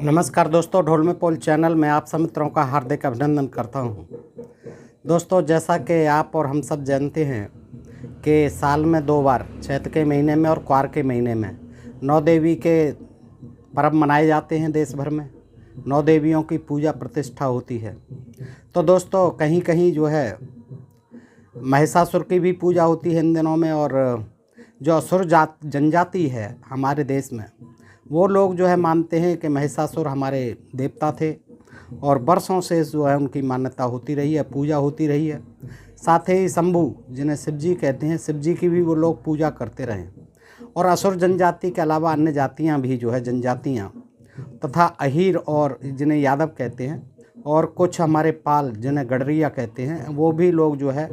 नमस्कार दोस्तों, ढोल में पोल चैनल में आप सब मित्रों का हार्दिक अभिनंदन करता हूं। दोस्तों, जैसा कि आप और हम सब जानते हैं कि साल में 2 बार चैत के महीने में और क्वार के महीने में 9 देवी के पर्व मनाए जाते हैं। देश भर में 9 देवियों की पूजा प्रतिष्ठा होती है। तो दोस्तों, कहीं कहीं जो है महिषासुर की भी पूजा होती है इन दिनों में। और जो असुर जनजाति है हमारे देश में, वो लोग जो है मानते हैं कि महिषासुर हमारे देवता थे और बरसों से जो है उनकी मान्यता होती रही है, पूजा होती रही है। साथ ही शंभू, जिन्हें शिव जी कहते हैं, शिव जी की भी वो लोग पूजा करते रहे। और असुर जनजाति के अलावा अन्य जातियां भी जो है, जनजातियां तथा अहीर और जिन्हें यादव कहते हैं, और कुछ हमारे पाल जिन्हें गडरिया कहते हैं, वो भी लोग जो है,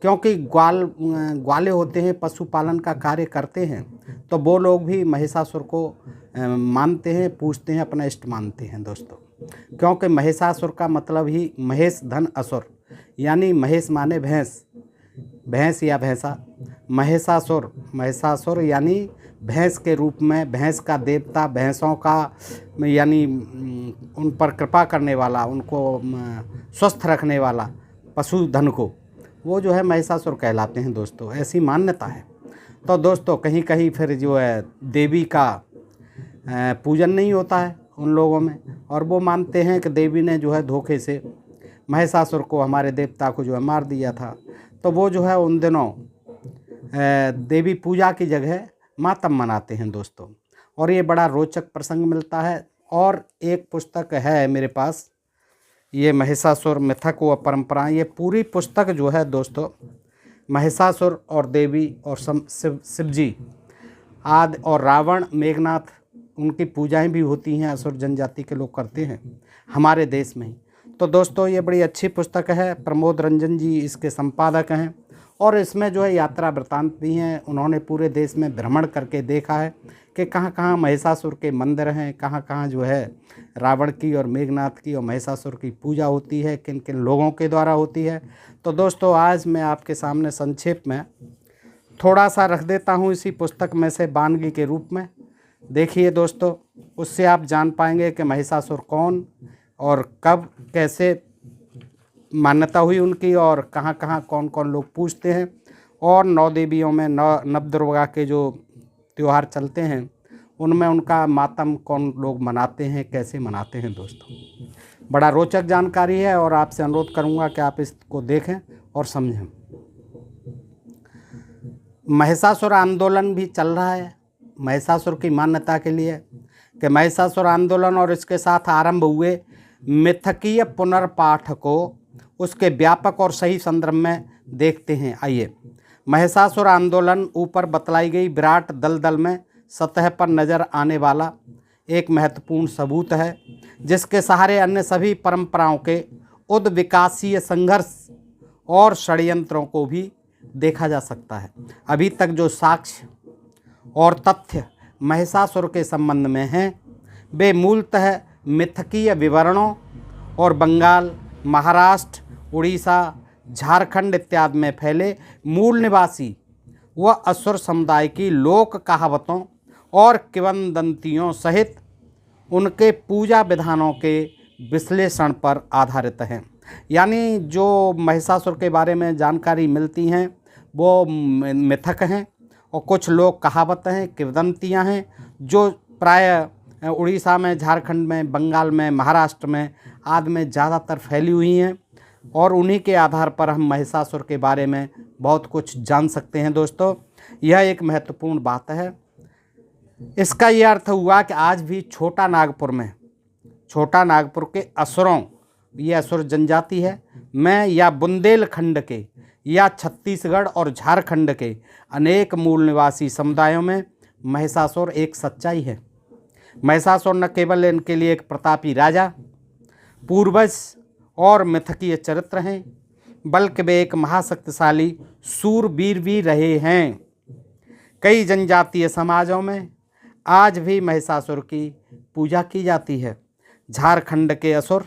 क्योंकि ग्वाले होते हैं, पशुपालन का कार्य करते हैं, तो वो लोग भी महिषासुर को मानते हैं, पूजते हैं, अपना इष्ट मानते हैं दोस्तों। क्योंकि महिषासुर का मतलब ही महेश धन असुर, यानी महेश माने भैंस, भैंस या भैंसा। महिषासुर यानी भैंस के रूप में, भैंस का देवता, भैंसों का यानी उन पर कृपा करने वाला, उनको स्वस्थ रखने वाला, पशुधन को, वो जो है महिषासुर कहलाते हैं दोस्तों। ऐसी मान्यता है। तो दोस्तों, कहीं कहीं फिर जो है देवी का पूजन नहीं होता है उन लोगों में, और वो मानते हैं कि देवी ने जो है धोखे से महिषासुर को, हमारे देवता को जो है मार दिया था। तो वो जो है उन दिनों देवी पूजा की जगह मातम मनाते हैं दोस्तों। और ये बड़ा रोचक प्रसंग मिलता है। और एक पुस्तक है मेरे पास, ये महिषासुर मिथक व परंपराएं। ये पूरी पुस्तक जो है दोस्तों, महिषासुर और देवी और शिव जी आदि और रावण, मेघनाथ, उनकी पूजाएं भी होती हैं, असुर जनजाति के लोग करते हैं हमारे देश में ही। तो दोस्तों, ये बड़ी अच्छी पुस्तक है। प्रमोद रंजन जी इसके संपादक हैं, और इसमें जो है यात्रा वृत्तांत भी हैं। उन्होंने पूरे देश में भ्रमण करके देखा है कि कहाँ कहाँ महिषासुर के मंदिर हैं, कहाँ कहाँ जो है रावण की और मेघनाथ की और महिषासुर की पूजा होती है, किन किन लोगों के द्वारा होती है। तो दोस्तों, आज मैं आपके सामने संक्षेप में थोड़ा सा रख देता हूँ इसी पुस्तक में से वानगी के रूप में। देखिए दोस्तों, उससे आप जान पाएंगे कि महिषासुर कौन और कब कैसे मान्यता हुई उनकी, और कहाँ कहाँ कौन कौन लोग पूजते हैं, और 9 देवियों में नवदुर्गा के जो त्यौहार चलते हैं उनमें उनका मातम कौन लोग मनाते हैं, कैसे मनाते हैं दोस्तों। बड़ा रोचक जानकारी है, और आपसे अनुरोध करूँगा कि आप इसको देखें और समझें। महिषासुर आंदोलन भी चल रहा है महिषासुर की मान्यता के लिए, कि महिषासुर आंदोलन और इसके साथ आरंभ हुए मिथकीय पुनर्पाठ को उसके व्यापक और सही संदर्भ में देखते हैं। आइए, महिषासुर आंदोलन ऊपर बतलाई गई विराट दलदल में सतह पर नजर आने वाला एक महत्वपूर्ण सबूत है, जिसके सहारे अन्य सभी परंपराओं के उद्विकासीय संघर्ष और षड्यंत्रों को भी देखा जा सकता है। अभी तक जो साक्ष्य और तथ्य महिषासुर के संबंध में हैं, वे मूलतः मिथकीय विवरणों और बंगाल, महाराष्ट्र, उड़ीसा, झारखंड इत्यादि में फैले मूल निवासी व असुर समुदाय की लोक कहावतों और किंवदंतियों सहित उनके पूजा विधानों के विश्लेषण पर आधारित हैं। यानी जो महिषासुर के बारे में जानकारी मिलती हैं वो मिथक हैं, और कुछ लोग कहावतें हैं, किंवदंतियाँ हैं, जो प्राय उड़ीसा में, झारखंड में, बंगाल में, महाराष्ट्र में आदि में ज़्यादातर फैली हुई हैं। और उन्हीं के आधार पर हम महिषासुर के बारे में बहुत कुछ जान सकते हैं दोस्तों। यह एक महत्वपूर्ण बात है। इसका यह अर्थ हुआ कि आज भी छोटा नागपुर के असुरों, ये असुर जनजाति है, मैं या बुंदेलखंड के या छत्तीसगढ़ और झारखंड के अनेक मूल निवासी समुदायों में महिषासुर एक सच्चाई है। महिषासुर न केवल इनके लिए एक प्रतापी राजा, पूर्वज और मिथकीय चरित्र हैं, बल्कि वे एक महाशक्तिशाली सूरवीर भी रहे हैं। कई जनजातीय समाजों में आज भी महिषासुर की पूजा की जाती है। झारखंड के असुर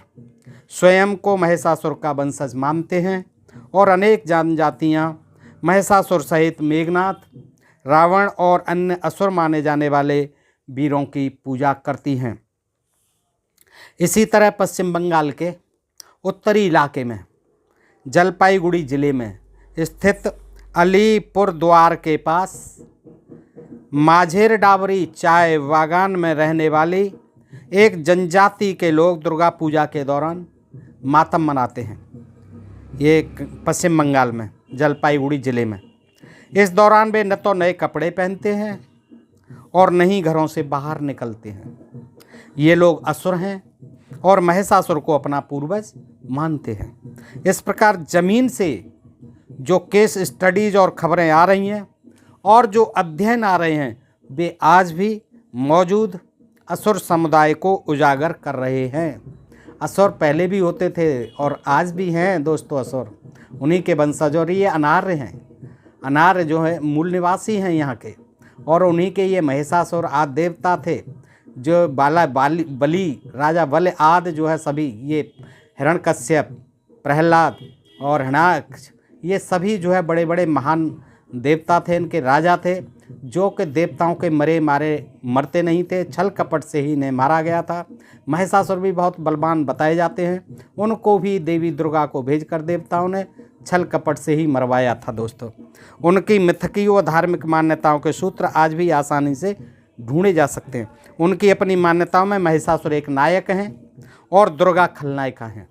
स्वयं को महिषासुर का वंशज मानते हैं, और अनेक जनजातियाँ महिषासुर सहित मेघनाथ, रावण और अन्य असुर माने जाने वाले वीरों की पूजा करती हैं। इसी तरह पश्चिम बंगाल के उत्तरी इलाके में जलपाईगुड़ी जिले में स्थित अलीपुरद्वार के पास माझेर डाबरी चाय बागान में रहने वाली एक जनजाति के लोग दुर्गा पूजा के दौरान मातम मनाते हैं। ये पश्चिम बंगाल में जलपाईगुड़ी ज़िले में। इस दौरान वे न तो नए कपड़े पहनते हैं और न ही घरों से बाहर निकलते हैं। ये लोग असुर हैं और महिषासुर को अपना पूर्वज मानते हैं। इस प्रकार ज़मीन से जो केस स्टडीज और खबरें आ रही हैं और जो अध्ययन आ रहे हैं, वे आज भी मौजूद असुर समुदाय को उजागर कर रहे हैं। असुर पहले भी होते थे और आज भी हैं दोस्तों असुर, उन्हीं के वंशज। और ये अनार्य हैं, अनार्य जो है मूल निवासी हैं यहाँ के, और उन्हीं के ये महिषासुर आदि देवता थे जो बलि राजा बल आदि जो है सभी ये हिरण्यकश्यप, प्रहलाद और हिरण्याक्ष, ये सभी जो है बड़े बड़े महान देवता थे, इनके राजा थे, जो कि देवताओं के मरते नहीं थे, छल कपट से ही इन्हें मारा गया था। महिषासुर भी बहुत बलवान बताए जाते हैं, उनको भी देवी दुर्गा को भेजकर देवताओं ने छल कपट से ही मरवाया था दोस्तों। उनकी मिथकीय व धार्मिक मान्यताओं के सूत्र आज भी आसानी से ढूंढे जा सकते हैं। उनकी अपनी मान्यताओं में महिषासुर एक नायक हैं और दुर्गा खलनायिका हैं।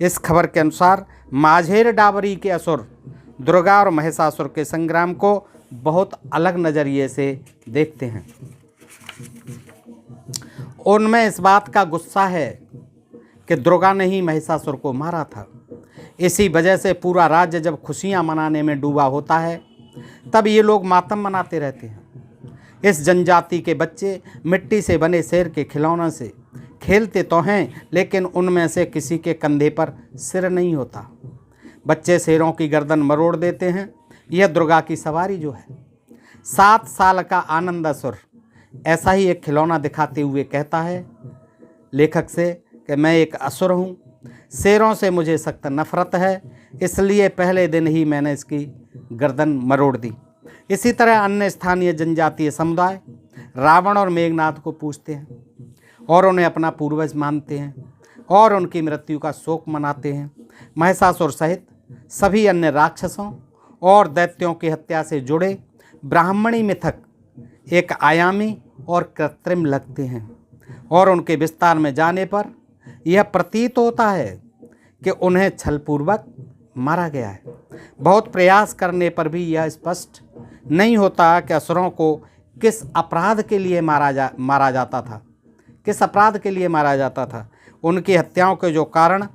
इस खबर के अनुसार माझेर डाबरी के असुर दुर्गा और महिषासुर के संग्राम को बहुत अलग नज़रिए से देखते हैं। उनमें इस बात का गुस्सा है कि दुर्गा ने ही महिषासुर को मारा था। इसी वजह से पूरा राज्य जब खुशियां मनाने में डूबा होता है, तब ये लोग मातम मनाते रहते हैं। इस जनजाति के बच्चे मिट्टी से बने शेर के खिलौनों से खेलते तो हैं, लेकिन उनमें से किसी के कंधे पर सिर नहीं होता। बच्चे शेरों की गर्दन मरोड़ देते हैं। यह दुर्गा की सवारी जो है। 7 साल का आनंद असुर ऐसा ही एक खिलौना दिखाते हुए कहता है लेखक से कि मैं एक असुर हूँ, शेरों से मुझे सख्त नफरत है, इसलिए पहले दिन ही मैंने इसकी गर्दन मरोड़ दी। इसी तरह अन्य स्थानीय जनजातीय समुदाय रावण और मेघनाथ को पूजते हैं और उन्हें अपना पूर्वज मानते हैं और उनकी मृत्यु का शोक मनाते हैं। महिषासुर सहित सभी अन्य राक्षसों और दैत्यों की हत्या से जुड़े ब्राह्मणी मिथक एक आयामी और कृत्रिम लगते हैं और उनके विस्तार में जाने पर यह प्रतीत होता है कि उन्हें छलपूर्वक मारा गया है। बहुत प्रयास करने पर भी यह स्पष्ट नहीं होता कि असुरों को किस अपराध के लिए मारा जाता था, किस अपराध के लिए मारा जाता था। उनकी हत्याओं के जो कारण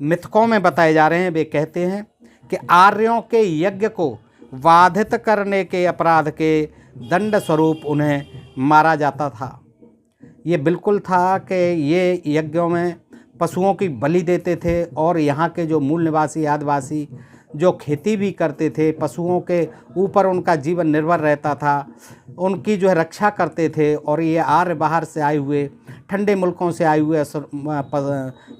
मिथकों में बताए जा रहे हैं, वे कहते हैं कि आर्यों के यज्ञ को बाधित करने के अपराध के दंड स्वरूप उन्हें मारा जाता था। ये बिल्कुल था कि ये यज्ञों में पशुओं की बलि देते थे और यहाँ के जो मूल निवासी आदिवासी जो खेती भी करते थे, पशुओं के ऊपर उनका जीवन निर्भर रहता था, उनकी जो है रक्षा करते थे। और ये आर्य बाहर से आए हुए, ठंडे मुल्कों से आए हुए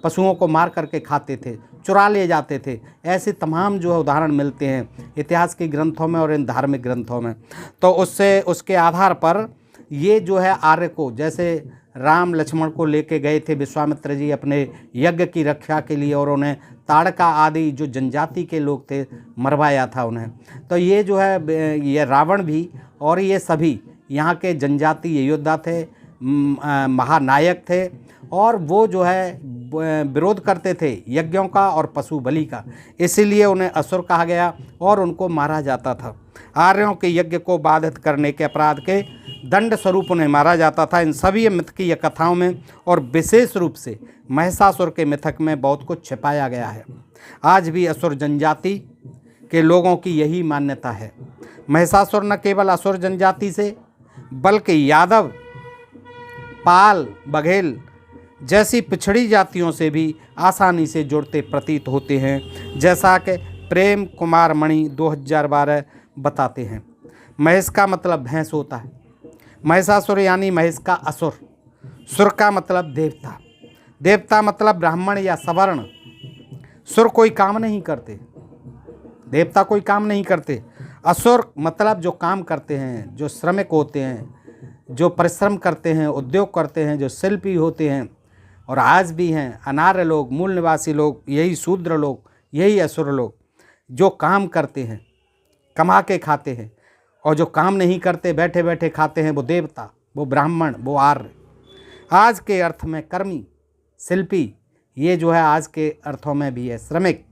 पशुओं को मार करके खाते थे, चुरा ले जाते थे। ऐसे तमाम जो है उदाहरण मिलते हैं इतिहास के ग्रंथों में और इन धार्मिक ग्रंथों में। तो उसके आधार पर ये जो है आर्य को, जैसे राम लक्ष्मण को लेके गए थे विश्वामित्र जी अपने यज्ञ की रक्षा के लिए और उन्हें ताड़का आदि जो जनजाति के लोग थे मरवाया था उन्हें। तो ये जो है ये रावण भी और ये सभी यहाँ के जनजातीय योद्धा थे, महानायक थे, और वो जो है विरोध करते थे यज्ञों का और पशु बलि का, इसीलिए उन्हें असुर कहा गया और उनको मारा जाता था। आर्यों के यज्ञ को बाधित करने के अपराध के दंड स्वरूप उन्हें मारा जाता था। इन सभी मिथकीय कथाओं में और विशेष रूप से महिषासुर के मिथक में बहुत कुछ छिपाया गया है। आज भी असुर जनजाति के लोगों की यही मान्यता है। महिषासुर न केवल असुर जनजाति से बल्कि यादव, पाल, बघेल जैसी पिछड़ी जातियों से भी आसानी से जुड़ते प्रतीत होते हैं, जैसा कि प्रेम कुमार मणि 2012 बताते हैं। महेश का मतलब भैंस होता है। महिषासुर यानी महेश का असुर, सुर का मतलब देवता, देवता मतलब ब्राह्मण या सवर्ण। सुर कोई काम नहीं करते, देवता कोई काम नहीं करते। असुर मतलब जो काम करते हैं, जो श्रमिक होते हैं, जो परिश्रम करते हैं, उद्योग करते हैं, जो शिल्पी होते हैं और आज भी हैं अनार्य लोग, मूल निवासी लोग, यही शूद्र लोग, यही असुर लोग जो काम करते हैं, कमा के खाते हैं, और जो काम नहीं करते बैठे बैठे खाते हैं, वो देवता, वो ब्राह्मण, वो आर्य। आज के अर्थ में कर्मी, शिल्पी, ये जो है आज के अर्थों में भी है श्रमिक।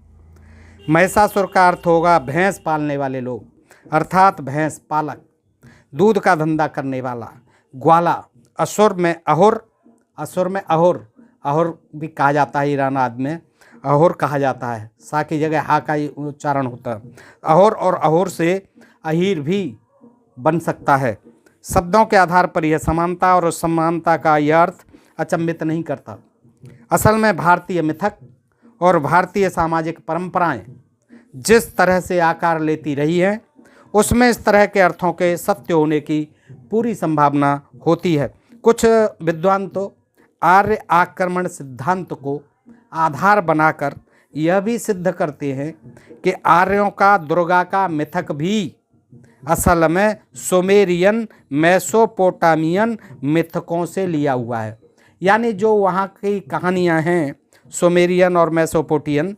महिषासुर का अर्थ होगा भैंस पालने वाले लोग, अर्थात भैंस पालक, दूध का धंधा करने वाला, ग्वाला। असुर में अहुर, असुर में अहुर, अहुर भी कहा जाता है, ईरान आदि में अहुर कहा जाता है, सा की जगह हा का ही उच्चारण होता है। अहुर और अहुर से अहीर भी बन सकता है। शब्दों के आधार पर यह समानता और असमानता का यह अर्थ अचंभित नहीं करता। असल में भारतीय मिथक और भारतीय सामाजिक परंपराएं जिस तरह से आकार लेती रही हैं, उसमें इस तरह के अर्थों के सत्य होने की पूरी संभावना होती है। कुछ विद्वान तो आर्य आक्रमण सिद्धांत को आधार बनाकर यह भी सिद्ध करते हैं कि आर्यों का दुर्गा का मिथक भी असल में सुमेरियन मेसोपोटामियन मिथकों से लिया हुआ है। यानी जो वहाँ की कहानियाँ हैं सुमेरियन और मेसोपोटियन,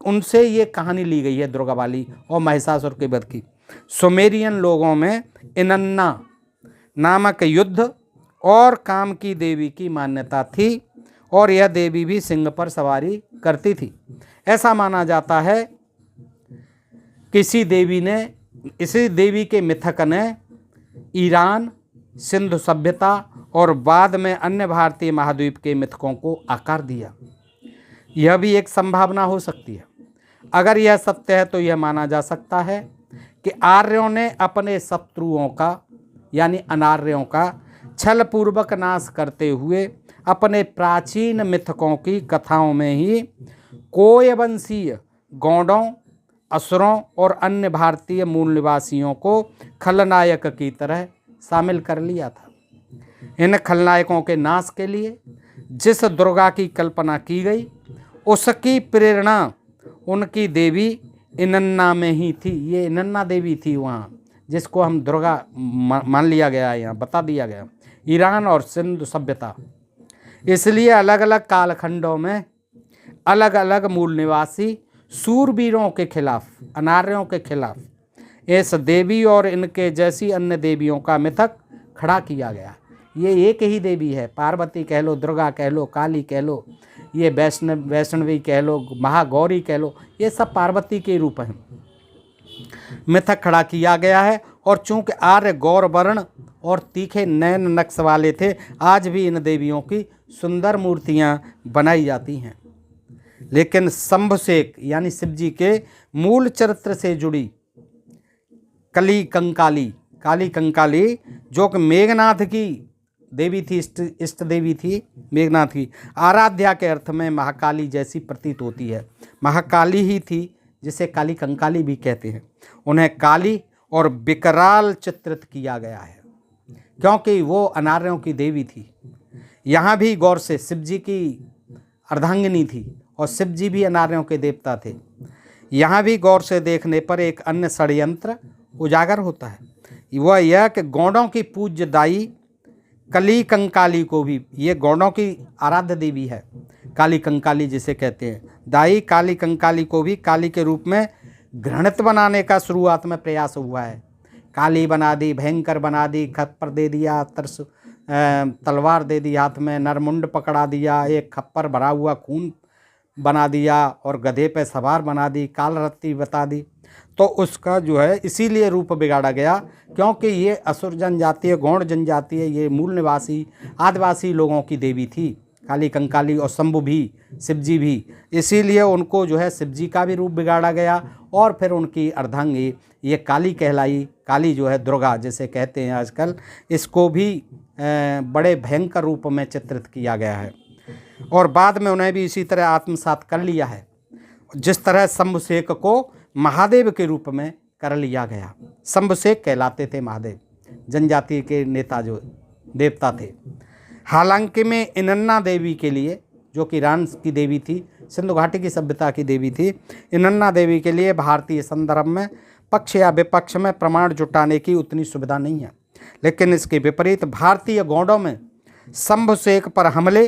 उनसे ये कहानी ली गई है दुर्गा वाली और महिषासुर के वध की। सुमेरियन लोगों में इनन्ना नामक युद्ध और काम की देवी की मान्यता थी, और यह देवी भी सिंह पर सवारी करती थी। ऐसा माना जाता है किसी देवी ने, इसी देवी के मिथक ने ईरान, सिंधु सभ्यता और बाद में अन्य भारतीय महाद्वीप के मिथकों को आकार दिया। यह भी एक संभावना हो सकती है। अगर यह सत्य है तो यह माना जा सकता है कि आर्यों ने अपने शत्रुओं का यानी अनार्यों का छलपूर्वक नाश करते हुए अपने प्राचीन मिथकों की कथाओं में ही कोयवंशीय गौड़ों, असुरों और अन्य भारतीय मूल निवासियों को खलनायक की तरह शामिल कर लिया था। इन खलनायकों के नाश के लिए जिस दुर्गा की कल्पना की गई, उसकी प्रेरणा उनकी देवी इनन्ना में ही थी। ये इनन्ना देवी थी वहाँ, जिसको हम दुर्गा मान लिया गया है, यहाँ बता दिया गया। ईरान और सिंधु सभ्यता, इसलिए अलग अलग कालखंडों में अलग अलग मूल निवासी सूरवीरों के खिलाफ, अनार्यों के खिलाफ इस देवी और इनके जैसी अन्य देवियों का मिथक खड़ा किया गया। ये एक ही देवी है, पार्वती कह लो, दुर्गा कह लो, काली कह लो, ये वैष्णवी कह लो, महागौरी कह लो, ये सब पार्वती के रूप हैं। मिथक खड़ा किया गया है, और चूंकि आर्य गौर वर्ण और तीखे नैन नक्श वाले थे, आज भी इन देवियों की सुंदर मूर्तियां बनाई जाती हैं। लेकिन शंभुशेख यानी शिव जी के मूल चरित्र से जुड़ी काली कंकाली जो कि मेघनाथ की देवी थी, इष्ट देवी थी मेघनाथ की, आराध्या के अर्थ में महाकाली जैसी प्रतीत होती है। महाकाली ही थी जिसे काली कंकाली भी कहते हैं। उन्हें काली और विकराल चित्रित किया गया है क्योंकि वो अनार्यों की देवी थी। यहाँ भी गौर से शिव जी की अर्धांगिनी थी और शिव जी भी अनार्यों के देवता थे। यहाँ भी गौर से देखने पर एक अन्य षड्यंत्र उजागर होता है, वह यह कि गौड़ों की पूज्यदायी काली कंकाली को भी, ये गौड़ों की आराध्य देवी है काली कंकाली जिसे कहते हैं, दाई काली कंकाली को भी काली के रूप में घृणित बनाने का शुरुआत में प्रयास हुआ है। काली बना दी, भयंकर बना दी, खप्पर दे दिया, तलवार दे दी हाथ में, नरमुंड पकड़ा दिया, एक खप्पर भरा हुआ खून बना दिया और गधे पे सवार बना दी, काल रत्ती बता दी। तो उसका जो है इसीलिए रूप बिगाड़ा गया क्योंकि ये असुर जनजातीय, गौड़ जनजातीय, ये मूल निवासी आदिवासी लोगों की देवी थी काली कंकाली, और शंभु भी, शिव जी भी। इसीलिए उनको जो है शिव जी का भी रूप बिगाड़ा गया और फिर उनकी अर्धांगी ये काली कहलाई। काली जो है दुर्गा जिसे कहते हैं आजकल, इसको भी बड़े भयंकर रूप में चित्रित किया गया है और बाद में उन्हें भी इसी तरह आत्मसात कर लिया है, जिस तरह शंभुशेख को महादेव के रूप में कर लिया गया। शंभुशेख कहलाते थे महादेव, जनजाति के नेता जो देवता थे। हालांकि में इनन्ना देवी के लिए, जो कि ईरान की देवी थी, सिंधु घाटी की सभ्यता की देवी थी, इनन्ना देवी के लिए भारतीय संदर्भ में पक्ष या विपक्ष में प्रमाण जुटाने की उतनी सुविधा नहीं है। लेकिन इसके विपरीत भारतीय गौड़ों में शंभुशेख पर हमले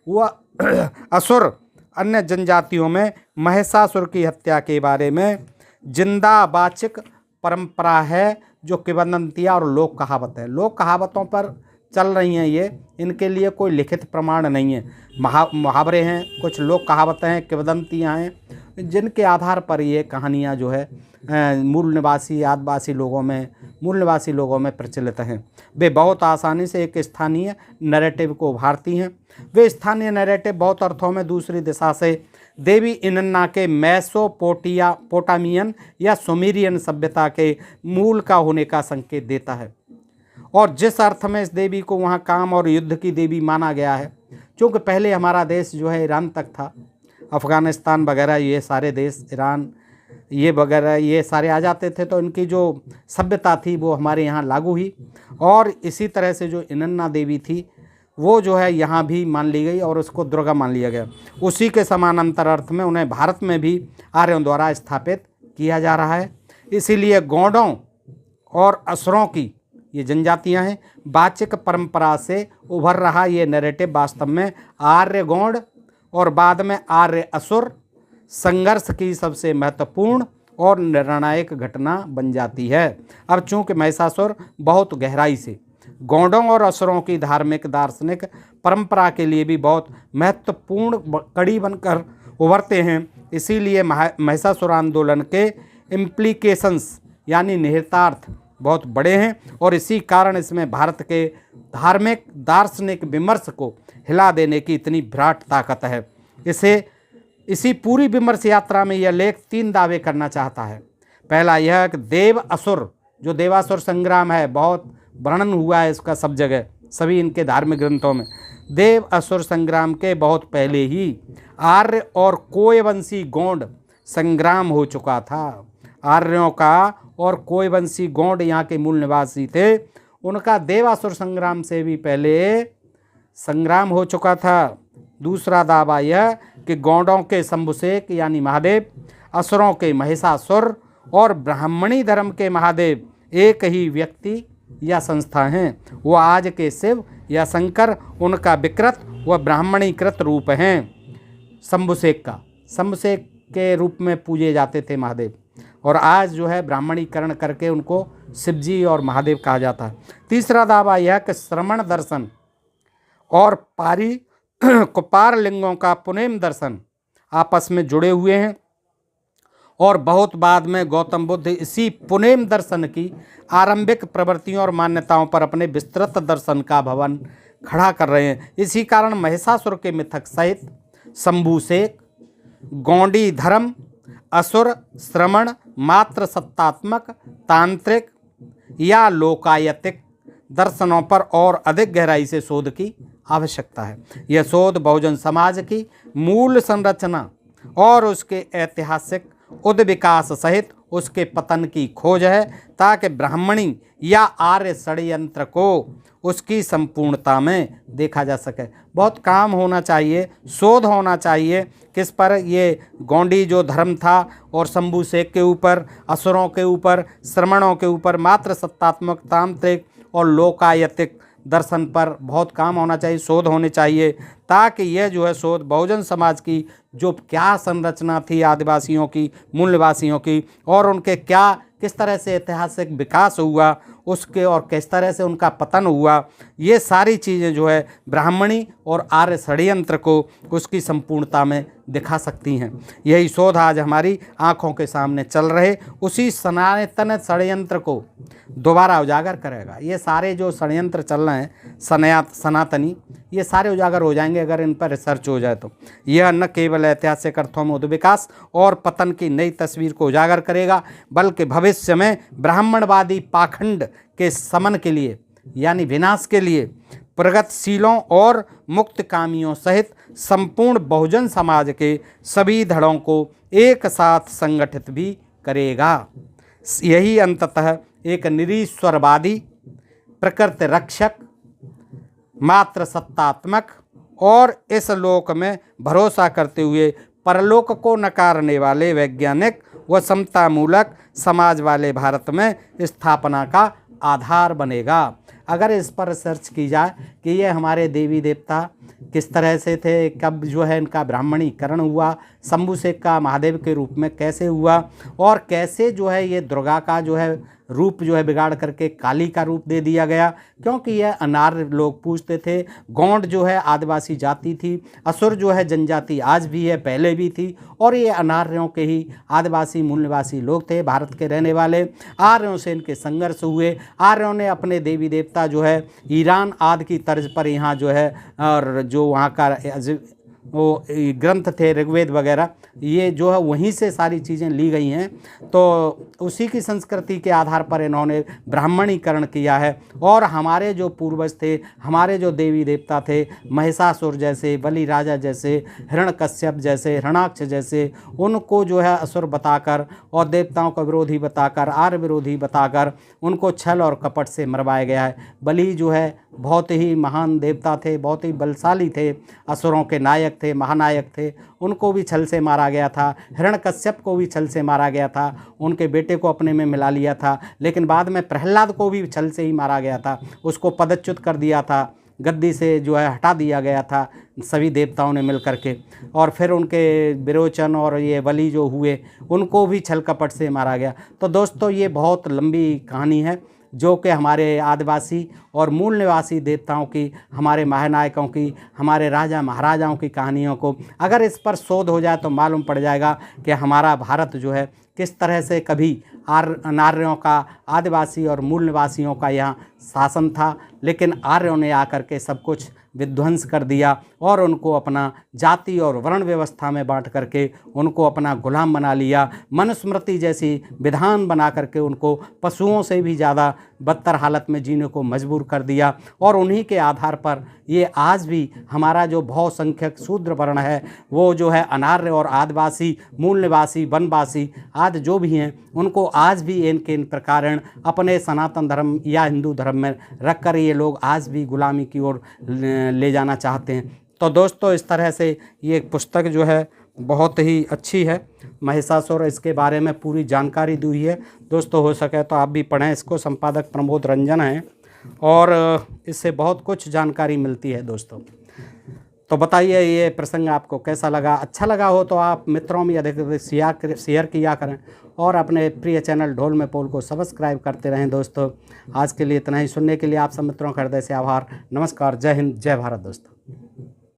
वह असुर अन्य जनजातियों में महिषासुर की हत्या के बारे में जिंदावाचिक परंपरा है, जो किंवदंतियाँ और लोक कहावत है। लोक कहावतों पर चल रही हैं ये, इनके लिए कोई लिखित प्रमाण नहीं है। मुहावरे हैं, कुछ लोक कहावतें हैं, किंवदंतियाँ हैं, जिनके आधार पर ये कहानियाँ जो है मूल निवासी आदिवासी लोगों में प्रचलित हैं। वे बहुत आसानी से एक स्थानीय नैरेटिव को उभारती हैं। वे स्थानीय नैरेटिव बहुत अर्थों में दूसरी दिशा से देवी इनन्ना के पोटामियन या सुमेरियन सभ्यता के मूल का होने का संकेत देता है, और जिस अर्थ में इस देवी को वहाँ काम और युद्ध की देवी माना गया है, क्योंकि पहले हमारा देश जो है ईरान तक था, अफ़गानिस्तान वगैरह ये सारे देश, ईरान ये वगैरह ये सारे आ जाते थे, तो इनकी जो सभ्यता थी वो हमारे यहाँ लागू हुई। और इसी तरह से जो इनन्ना देवी थी वो जो है यहाँ भी मान ली गई और उसको दुर्गा मान लिया गया। उसी के समानांतर अर्थ में उन्हें भारत में भी आर्यों द्वारा स्थापित किया जा रहा है। इसीलिए गौड़ों और असुरों की ये जनजातियाँ हैं, वाचिक परंपरा से उभर रहा ये नैरेटिव वास्तव में आर्य गौड़ और बाद में आर्य असुर संघर्ष की सबसे महत्वपूर्ण और निर्णायक घटना बन जाती है। अब चूंकि महिषासुर बहुत गहराई से गौड़ों और असुरों की धार्मिक दार्शनिक परंपरा के लिए भी बहुत महत्वपूर्ण कड़ी बनकर उभरते हैं, इसीलिए महिषासुर आंदोलन के इम्प्लीकेशंस यानी निहितार्थ बहुत बड़े हैं, और इसी कारण इसमें भारत के धार्मिक दार्शनिक विमर्श को हिला देने की इतनी विराट ताकत है। इसी पूरी विमर्श यात्रा में यह लेख 3 दावे करना चाहता है। पहला यह कि देव असुर जो देवासुर संग्राम है, बहुत वर्णन हुआ है इसका सब जगह, सभी इनके धार्मिक ग्रंथों में। देव असुर संग्राम के बहुत पहले ही आर्य और कोयवंशी गौंड संग्राम हो चुका था। आर्यों का और कोयवंशी गौंड यहाँ के मूल निवासी थे, उनका देवासुर संग्राम से भी पहले संग्राम हो चुका था। दूसरा दावा यह कि गौड़ों के शंभुसेक यानी महादेव, असुरों के महिषासुर और ब्राह्मणी धर्म के महादेव एक ही व्यक्ति या संस्था हैं। वो आज के शिव या शंकर उनका विकृत व ब्राह्मणीकृत रूप हैं। शंभुसेक के रूप में पूजे जाते थे महादेव, और आज जो है ब्राह्मणीकरण करके उनको शिवजी और महादेव कहा जाता है। तीसरा दावा यह कि श्रमण दर्शन और कुपार लिंगों का पुनेम दर्शन आपस में जुड़े हुए हैं, और बहुत बाद में गौतम बुद्ध इसी पुनेम दर्शन की आरंभिक प्रवृत्तियों और मान्यताओं पर अपने विस्तृत दर्शन का भवन खड़ा कर रहे हैं। इसी कारण महिषासुर के मिथक सहित शंभुसेक, गौंडी धर्म, असुर, श्रमण, मात्र सत्तात्मक, तांत्रिक या लोकायतिक दर्शनों पर और अधिक गहराई से शोध की आवश्यकता है। यह शोध बहुजन समाज की मूल संरचना और उसके ऐतिहासिक उद्विकास सहित उसके पतन की खोज है, ताकि ब्राह्मणी या आर्य षड्यंत्र को उसकी संपूर्णता में देखा जा सके। बहुत काम होना चाहिए, शोध होना चाहिए किस पर, ये गौंडी जो धर्म था और शंभुसेक के ऊपर, असुरों के ऊपर, श्रमणों के ऊपर, मात्र सत्तात्मक, तांत्रिक और लोकायतिक दर्शन पर बहुत काम होना चाहिए, शोध होने चाहिए, ताकि यह जो है शोध बहुजन समाज की जो क्या संरचना थी आदिवासियों की, मूल निवासियों की, और उनके क्या किस तरह से ऐतिहासिक विकास हुआ उसके, और किस तरह से उनका पतन हुआ, ये सारी चीज़ें जो है ब्राह्मणी और आर्य षड्यंत्र को उसकी संपूर्णता में दिखा सकती हैं। यही शोध आज हमारी आँखों के सामने चल रहे उसी सनातन षड्यंत्र को दोबारा उजागर करेगा। ये सारे जो षड्यंत्र चल रहे हैं सनातनी, ये सारे उजागर हो जाएंगे अगर इन पर रिसर्च हो जाए तो। यह न केवल ऐतिहासिक अर्थों में उद्विकास और पतन की नई तस्वीर को उजागर करेगा, बल्कि भविष्य में ब्राह्मणवादी पाखंड के शमन के लिए यानी विनाश के लिए प्रगतिशीलों और मुक्तकामियों सहित संपूर्ण बहुजन समाज के सभी धड़ों को एक साथ संगठित भी करेगा। यही अंततः एक निरीश्वरवादी, प्रकृति रक्षक, मात्र सत्तात्मक और इस लोक में भरोसा करते हुए परलोक को नकारने वाले वैज्ञानिक व समतामूलक समाज वाले भारत में स्थापना का आधार बनेगा। अगर इस पर रिसर्च की जाए कि ये हमारे देवी देवता किस तरह से थे, कब जो है इनका ब्राह्मणीकरण हुआ, शंभुशेख का महादेव के रूप में कैसे हुआ, और कैसे जो है ये दुर्गा का जो है रूप जो है बिगाड़ करके काली का रूप दे दिया गया, क्योंकि यह अनार्य लोग पूछते थे। गौंड जो है आदिवासी जाति थी, असुर जो है जनजाति आज भी है, पहले भी थी, और ये अनार्यों के ही आदिवासी मूल निवासी लोग थे, भारत के रहने वाले। आर्यों से इनके संघर्ष हुए। आर्यों ने अपने देवी देवता जो है ईरान आदि की तर्ज पर यहाँ जो है, और जो वहाँ का वो ग्रंथ थे ऋग्वेद वगैरह, ये जो है वहीं से सारी चीज़ें ली गई हैं। तो उसी की संस्कृति के आधार पर इन्होंने ब्राह्मणीकरण किया है। और हमारे जो पूर्वज थे, हमारे जो देवी देवता थे, महिषासुर जैसे, बलि राजा जैसे, हिरण्यकश्यप जैसे, हिरणाक्ष जैसे, उनको जो है असुर बताकर और देवताओं का विरोधी बताकर, आर्य विरोधी बताकर उनको छल और कपट से मरवाया गया है। बलि जो है बहुत ही महान देवता थे, बहुत ही बलशाली थे, असुरों के नायक थे, महानायक थे, उनको भी छल से मारा गया था। हिरण्यकश्यप को भी छल से मारा गया था, उनके बेटे को अपने में मिला लिया था। लेकिन बाद में प्रहलाद को भी छल से ही मारा गया था, उसको पदच्युत कर दिया था, गद्दी से जो है हटा दिया गया था सभी देवताओं ने मिल करके। और फिर उनके विरोचन और ये बलि जो हुए, उनको भी छल कपट से मारा गया। तो दोस्तों ये बहुत लंबी कहानी है, जो कि हमारे आदिवासी और मूल निवासी देवताओं की, हमारे महानायकों की, हमारे राजा महाराजाओं की कहानियों को अगर इस पर शोध हो जाए तो मालूम पड़ जाएगा कि हमारा भारत जो है किस तरह से कभी नार्यों का, आदिवासी और मूल निवासियों का यहाँ शासन था, लेकिन आर्यों ने आकर के सब कुछ विध्वंस कर दिया और उनको अपना जाति और वर्ण व्यवस्था में बांट करके उनको अपना गुलाम बना लिया। मनुस्मृति जैसी विधान बना करके उनको पशुओं से भी ज़्यादा बदतर हालत में जीने को मजबूर कर दिया। और उन्हीं के आधार पर ये आज भी हमारा जो बहुसंख्यक शूद्र वर्ण है, वो जो है अनार्य और आदिवासी, मूल निवासी, वनवासी आज जो भी हैं, उनको आज भी इनके इन प्रकार अपने सनातन धर्म या हिंदू धर्म में रख कर ये लोग आज भी गुलामी की ओर ले जाना चाहते हैं। तो दोस्तों इस तरह से ये पुस्तक जो है बहुत ही अच्छी है, महिषासुर, इसके बारे में पूरी जानकारी दी हुई है। दोस्तों हो सके तो आप भी पढ़ें इसको, संपादक प्रमोद रंजन हैं और इससे बहुत कुछ जानकारी मिलती है दोस्तों। तो बताइए ये प्रसंग आपको कैसा लगा। अच्छा लगा हो तो आप मित्रों में अधिक शेयर किया करें और अपने प्रिय चैनल ढोल में पोल को सब्सक्राइब करते रहें। दोस्तों आज के लिए इतना ही। सुनने के लिए आप सब मित्रों का हृदय से आभार। नमस्कार, जय हिंद, जय भारत दोस्तों।